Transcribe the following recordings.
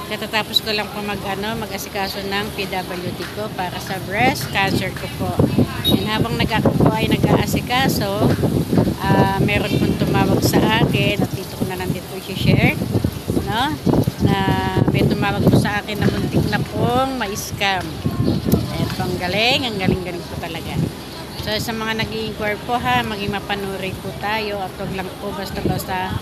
Katatapos ko lang po mag-asikaso ng PWD ko para sa breast cancer ko po. And habang ako po ay nag-aasikaso, meron pong tumawag sa akin at dito ko na lang dito i-share, no? Na may tumawag po sa akin na muntik na pong ma-scam. Ayan po, ang galing po talaga. So sa mga nag-i-inquire po maging mapanuri po tayo at huwag lang po basta-basta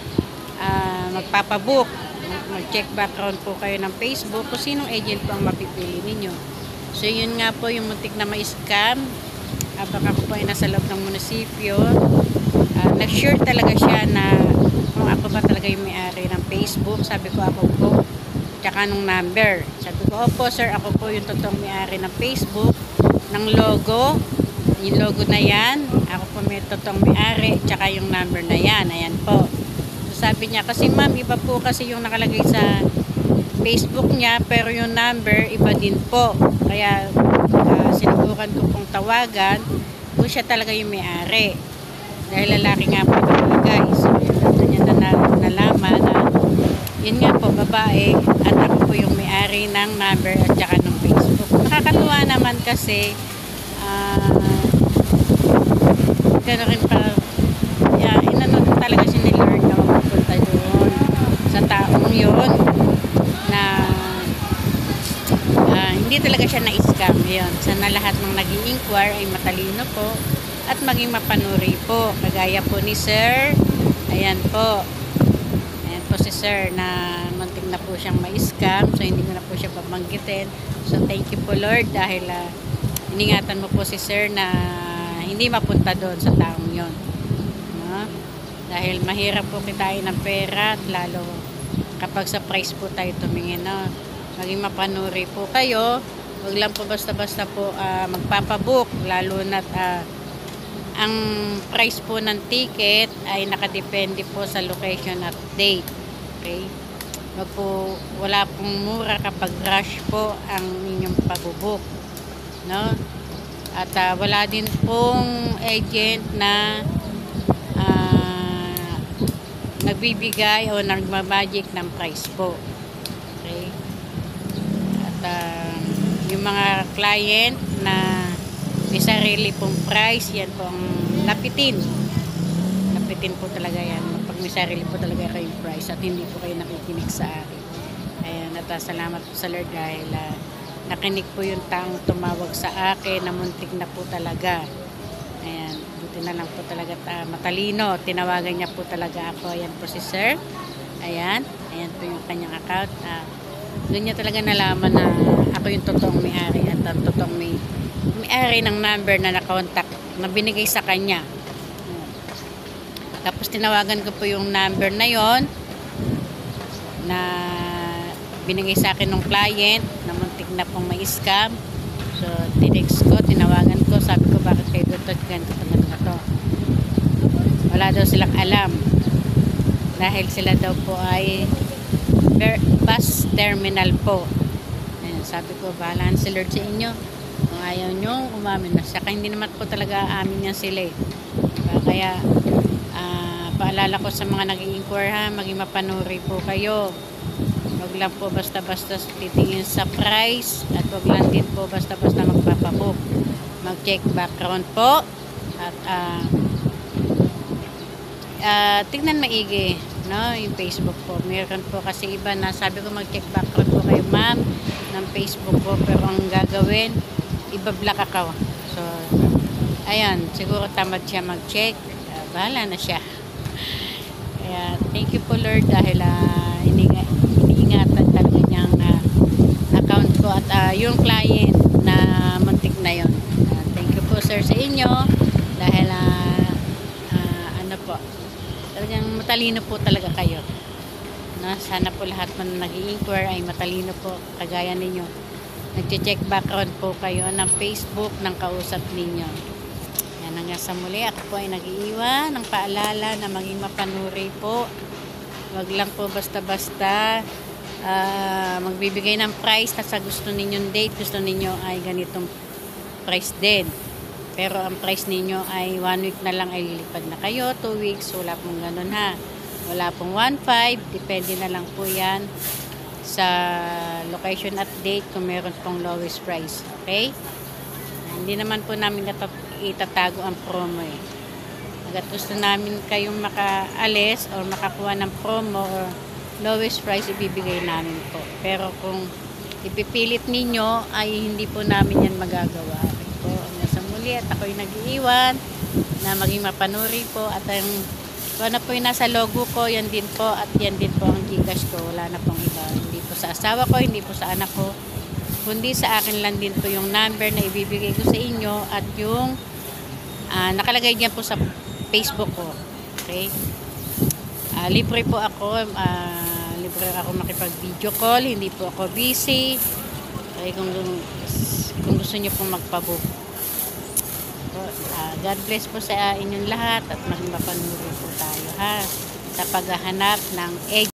magpapabook. Mag-check background po kayo ng Facebook kung sinong agent po ang mapipili ninyo. So yun nga po yung muntik na ma-scam. Baka po ay nasa loob ng munisipyo. Nag-sure talaga siya na kung ako ba talaga yung may-ari ng Facebook. Sabi ko ako po. Tsaka nung number. Sabi ko, opo sir, ako po yung totoong may-ari ng Facebook. Ng logo. Yung logo na yan. Ako po may totoong may-ari. Tsaka yung number na yan. Ayan po. Sabi niya, kasi ma'am, iba po kasi yung nakalagay sa Facebook niya, pero yung number, iba din po. Kaya, sinubukan ko pong tawagan kung siya talaga yung may-ari. Dahil lalaki nga po nakalagay. So, yun niya na nalaman na, yun nga po, babae, at ako po yung may-ari ng number at saka ng Facebook. Nakakatuwa naman kasi, gano'n rin pa, inano talaga si ni Lord na mapupunta doon sa taong yun na hindi talaga siya na-scam yun. Sana lahat ng nag-i-inquire ay matalino po at maging mapanuri po kagaya po ni sir. Ayan po si sir na muntik na po siyang ma-scam, so hindi ko na po siya babanggitin. So thank you po Lord dahil iningatan mo po si sir na hindi mapunta doon sa taong yun, no? Dahil mahirap po kitain ng pera, lalo kapag sa price po tayo tumingin, no? Maging mapanuri po kayo. Huwag lang po basta-basta po magpapabook, lalo na ang price po ng ticket ay nakadepende po sa location at date. Okay? Wala pong mura kapag rush po ang inyong pagbubook, no? At wala din pong agent na nagbibigay o nagmamagic ng price po. Okay? At yung mga client na may sarili pong price, yan po ang lapitin. Lapitin po talaga yan. Pag may sarili po talaga kayong price at hindi po kayo nakikinig sa akin. Ayan, at salamat po sa Lord dahil nakinig po yung taong tumawag sa akin na muntik na po talaga. Ayan, buti na lang po talaga matalino. Tinawagan niya po talaga ako. Ayan po si sir. Ayan po yung kanyang account. Doon niya talaga nalaman na ako yung totoong may-ari at ang totoong may-ari ng number na nakontak na binigay sa kanya. Tapos tinawagan ko po yung number na yon na binigay sa akin ng client na muntik na pong may scam. So tinext ko, tinawagan ko, sabi ko bakit kayo ganito na to. Wala daw silang alam dahil sila daw po ay bus terminal po. Ayan, sabi ko bahala si Lord sa inyo kung ayaw nyo umamin na siya. Kaya hindi naman po talaga amin yan sila kaya paalala ko sa mga nag-i-inquire maging mapanuri po kayo. Huwag lang po basta-basta titingin sa price at huwag lang din po basta-basta magpapabook. Mag-check background po at tignan maigi, no, yung Facebook po. Meron po kasi iba na sabi ko mag-check background po kayo ma'am ng Facebook po, pero ang gagawin iba-block ako. So ayan, siguro tamad siya mag-check, bahala na siya. Kaya thank you po Lord dahil iniingatan talaga niyang account ko at yung client na muntik na yon. Thank you po sir sa inyo dahil ano po, talagang matalino po talaga kayo. Sana po lahat man nag-i-inquire ay matalino po kagaya ninyo. Nag-check background po kayo ng Facebook ng kausap ninyo. Yan, hanggang sa muli ako po ay nag-iiwan ng paalala na maging mapanuri po. Wag lang po basta-basta magbibigay ng price na sa gusto ninyong date, gusto ninyo ay ganitong price din. Pero ang price ninyo ay 1 week na lang ay lilipad na kayo, 2 weeks, wala pong ganun ha. Wala pong 1.5, depende na lang po yan sa location update kung meron pong lowest price. Okay? Hindi naman po namin itatago ang promo eh. Hanggat gusto namin kayong makaalis o makakuha ng promo or lowest price, ibibigay namin po. Pero kung ipipilit ninyo, ay hindi po namin yan magagawa. Okay po, hanggang sa muli at ako'y nag-iiwan na maging mapanuri po at ang kung ano po yung nasa logo ko, yan din po at yan din po ang Gcash ko. Wala na pong iba. Hindi po sa asawa ko, hindi po sa anak ko. Kundi sa akin lang din po yung number na ibibigay ko sa inyo at yung nakalagay diyan po sa Facebook ko. Okay? Libre po ako. Libre ako makipag-video call. Hindi po ako busy. Okay, kung gusto niyo pong magpabook. God bless po sa inyong lahat at maging mapanuri po tayo ha sa paghahanap ng egg.